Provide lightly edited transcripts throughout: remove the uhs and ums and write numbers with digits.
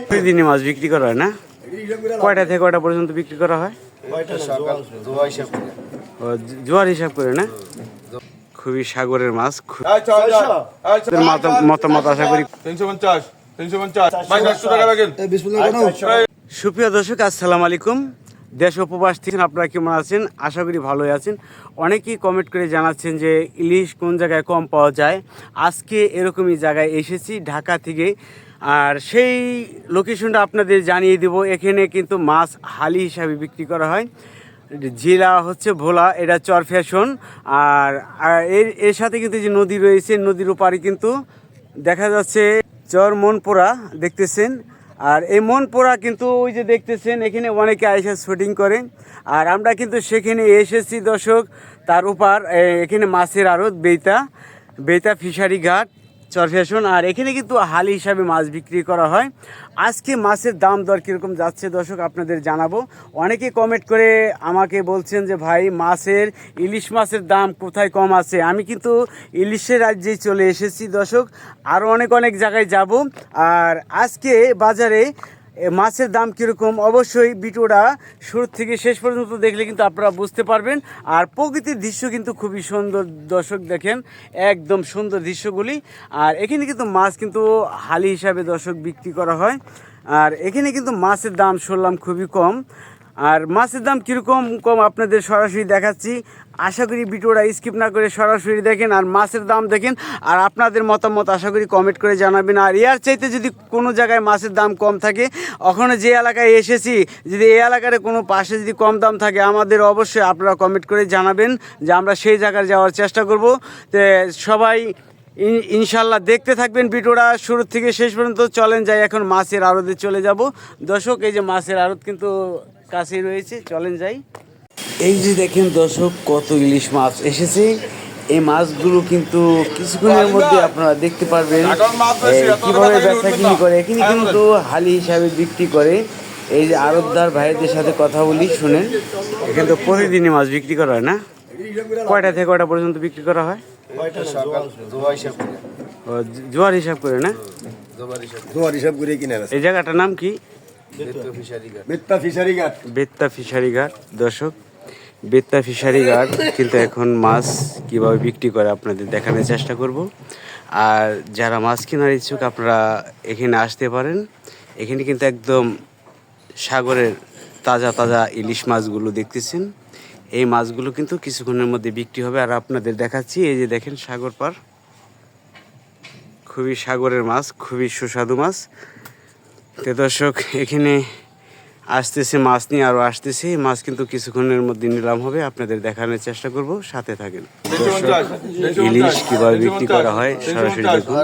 প্রতিদিনই মাছ বিক্রি করা হয় না? কয়টা থেকে কয়টা পর্যন্ত বিক্রি করা হয়? জোয়ার হিসাব করে না? খুবই সাগরের মাছ। মতামত আশা করি। সুপ্রিয় দর্শক, আসসালামু আলাইকুম। দেশ উপবাস থেকে আপনারা কেমন আছেন? আশা করি ভালোই আছেন। অনেকেই কমেন্ট করে জানাচ্ছেন যে ইলিশ কোন জায়গায় কম পাওয়া যায়। আজকে এরকমই জায়গায় এসেছি, ঢাকা থেকে। আর সেই লোকেশনটা আপনাদের জানিয়ে দেব। এখানে কিন্তু মাছ হালি হিসাবে বিক্রি করা হয়। জেলা হচ্ছে ভোলা, এটা চর ফ্যাশন। আর এর সাথে কিন্তু যে নদী রয়েছে, নদীর ওপারে কিন্তু দেখা যাচ্ছে চর মনপুরা দেখতেছেন। আর এই মনপুরা কিন্তু ওই যে দেখতেছেন, এখানে অনেকে আইসা শুটিং করে। আর আমরা কিন্তু সেখানে এসেছি দর্শক। তার উপর এখানে মাছের আড়ত বেইতা ফিশারি ঘাট চর ফ্যাশন। আর এখানে কিন্তু হালি হিসাবে মাছ বিক্রি করা হয়। আজকে মাছের দাম দর কীরকম যাচ্ছে দর্শক আপনাদের জানাবো। অনেকে কমেন্ট করে আমাকে বলছেন যে ভাই ইলিশ মাছের দাম কোথায় কম আছে। আমি কিন্তু ইলিশের রাজ্যেই চলে এসেছি দর্শক। আরও অনেক জায়গায় যাব। আর আজকে বাজারে মাছের দাম কীরকম অবশ্যই ভিডিওটা শুরু থেকে শেষ পর্যন্ত দেখলে কিন্তু আপনারা বুঝতে পারবেন। আর প্রকৃতির দৃশ্য কিন্তু খুবই সুন্দর দর্শক, দেখেন একদম সুন্দর দৃশ্যগুলি। আর এখানে কিন্তু মাছ কিন্তু হালি হিসাবে দর্শক বিক্রি করা হয়। আর এখানে কিন্তু মাছের দাম শুনলাম খুবই কম। আর মাছের দাম কীরকম কম আপনাদের সরাসরি দেখাচ্ছি। আশা করি ভিডিওটা স্কিপ না করে সরাসরি দেখেন আর মাছের দাম দেখেন। আর আপনাদের মতামত আশা করি কমেন্ট করে জানাবেন। আর এর চাইতে যদি কোনো জায়গায় মাছের দাম কম থাকে, ওখানে যে এলাকায় এসেছি, যদি এই এলাকার কোনো পাশে যদি কম দাম থাকে, আমাদের অবশ্যই আপনারা কমেন্ট করে জানাবেন যে আমরা সেই জায়গায় যাওয়ার চেষ্টা করব। তো সবাই ইনশাল্লাহ দেখতে থাকবেন ভিডিওটা শুরু থেকে শেষ পর্যন্ত। চলেন যাই এখন মাছের আড়তে চলে যাব দর্শক। এই যে মাছের আড়ত কিন্তু কাছেই রয়েছে, চলেন যাই। এই যে দেখেন দর্শক, কত ইলিশ মাছ এসেছে। এই মাছগুলো কিন্তু কিছুক্ষণের মধ্যে আপনারা দেখতে পারবেন কিভাবে বেচা কিনি করে। এখানে কিন্তু হালি হিসাবে বিক্রি করে। এই যে আড়তদার ভাইদের সাথে কথা বলি, শুনেন। এখানে তো প্রতিদিনই মাছ বিক্রি করা হয় না? কয়টা থেকে কয়টা পর্যন্ত বিক্রি করা হয়? জোয়ার হিসাব করে না? জোয়ার হিসাব করে কিনা। এই জায়গাটার নাম কি? বেত্তা ফিশারি ঘাট দর্শক। বেত্তা ফিশারি ঘাট কিন্তু এখন মাছ কিভাবে বিক্রি করে আপনাদের দেখানোর চেষ্টা করব। আর যারা মাছ কেনার ইচ্ছুক আপনারা এখানে আসতে পারেন। এখানে কিন্তু একদম সাগরের তাজা ইলিশ মাছগুলো দেখতেছেন। এই মাছগুলো কিন্তু কিছুক্ষণের মধ্যে বিক্রি হবে। আর আপনাদের দেখাচ্ছি, এই যে দেখেন সাগর পার, খুবই সাগরের মাছ, খুবই সুস্বাদু মাছ। তো দর্শক এখানে আসতেছে মাছ নিয়ে, আরও আসতেছে মাছ, কিন্তু কিছুক্ষণের মধ্যে নিলাম হবে। আপনাদের দেখানোর চেষ্টা করব, সাথে থাকেন। ইলিশ কীভাবে বিক্রি করা হয় সরাসরি দেখুন।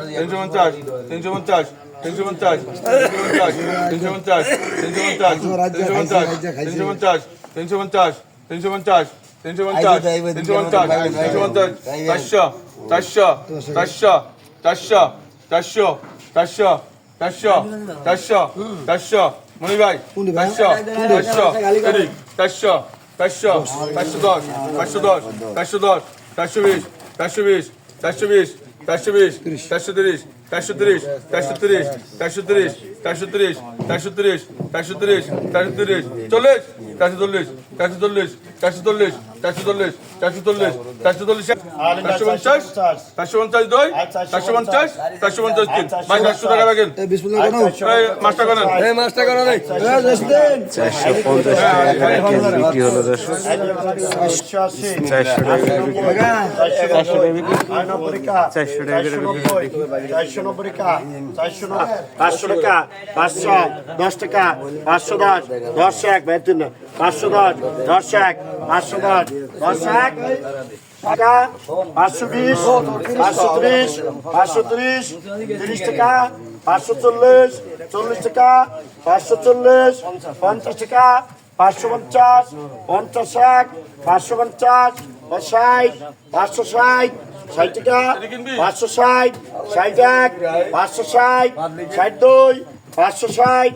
400 মনি ভাই 400 410 410 410 410 420 420 430 430 430 430 430 430 430 430 430 430 430 40 440 440 440 440 440 440 450 450 2 450 450 3 ভাই 400 টাকা রাখেন। বিসমিল্লাহ কোন মাছটা কোন এই মাছটা কোন নাই 450 টাকা বিক্রি হলো 480 টাকা 400 টাকা 490 টাকা 500 টাকা 510 টাকা 510 10 এক বেতন 510 10 এক 510 10 এক টাকা 520 530 530 30 টাকা 540 40 টাকা 540 50 টাকা 550 50 এক 550 60 560 60 টাকা 560 60 এক 560 62 560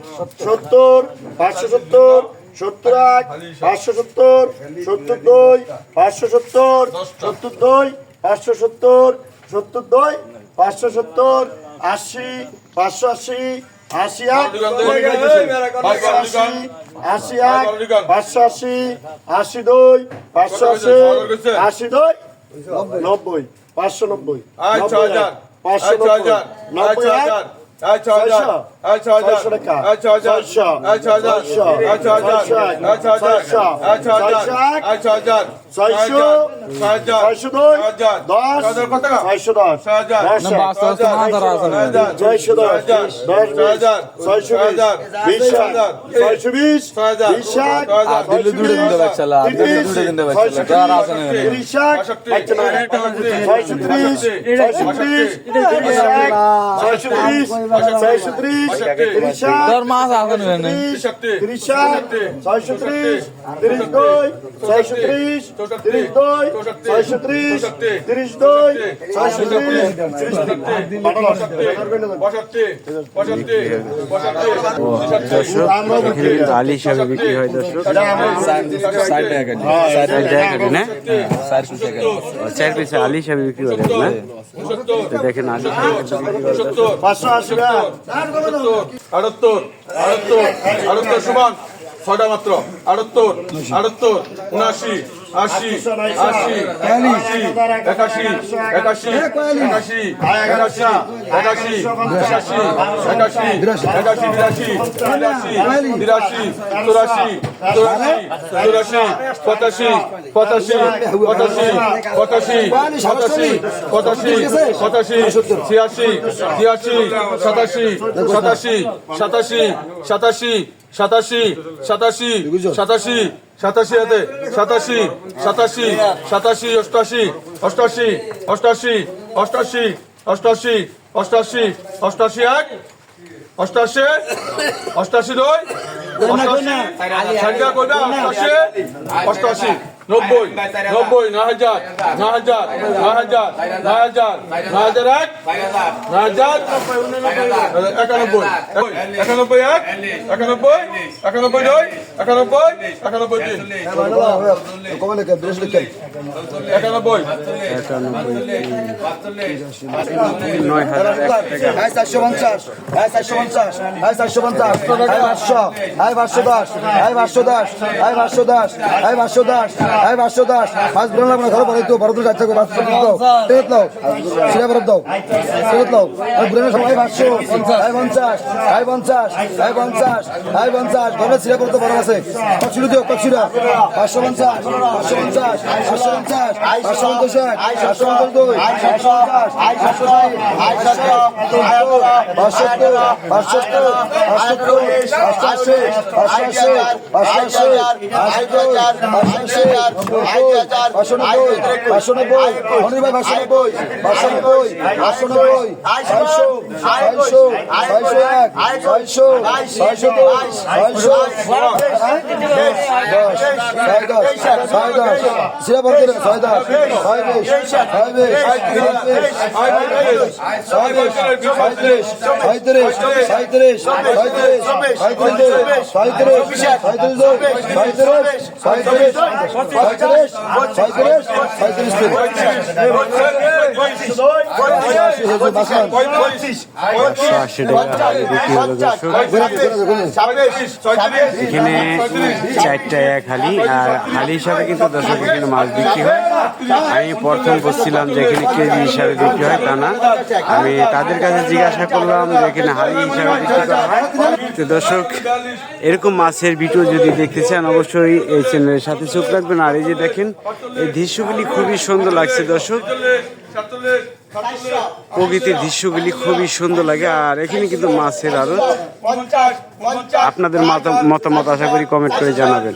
70 570 70 এক 570 72 570 72 570 72 570 80 580 81 580 82 580 82 90 590 590 তোর মাছ আসেন না 40 হিসাবে বিক্রি হয় দর্শক। 60 টাকা কেজি 60 টাকা কেজি না? 400 টাকা 4 পিস আলি হিসাবে বিক্রি করে না? তো দেখেন আলি হিসাবে কিন্তু বিক্রি করে দর্শক। 78 সমান 6টা মাত্র 78 79 80 81 81 81 80 টাকা হালি বিক্রি হলো দর্শক। এখানে 4টা এক হালি, আর হালি হিসাবে কিন্তু দর্শক এখানে মাছ বিক্রি হয়। আমি প্রথম বলছিলাম যে এখানে কেজি হিসাবে বিক্রি হয়, তা না। আমি তাদের কাছে জিজ্ঞাসা করলাম যে এখানে হালি হিসাবে বিক্রি করা হয়। তো দর্শক, এরকম মাছের ভিডিও যদি দেখতে চান অবশ্যই এই চ্যানেলের সাথে চোখ রাখবেন। আর এই যে দেখেন, এই দৃশ্যগুলি খুবই সুন্দর লাগছে দর্শক। প্রকৃতির দৃশ্যগুলি খুবই সুন্দর লাগে। আর এখানে কিন্তু মাছের আরো আপনাদের মতামত আশা করি কমেন্ট করে জানাবেন।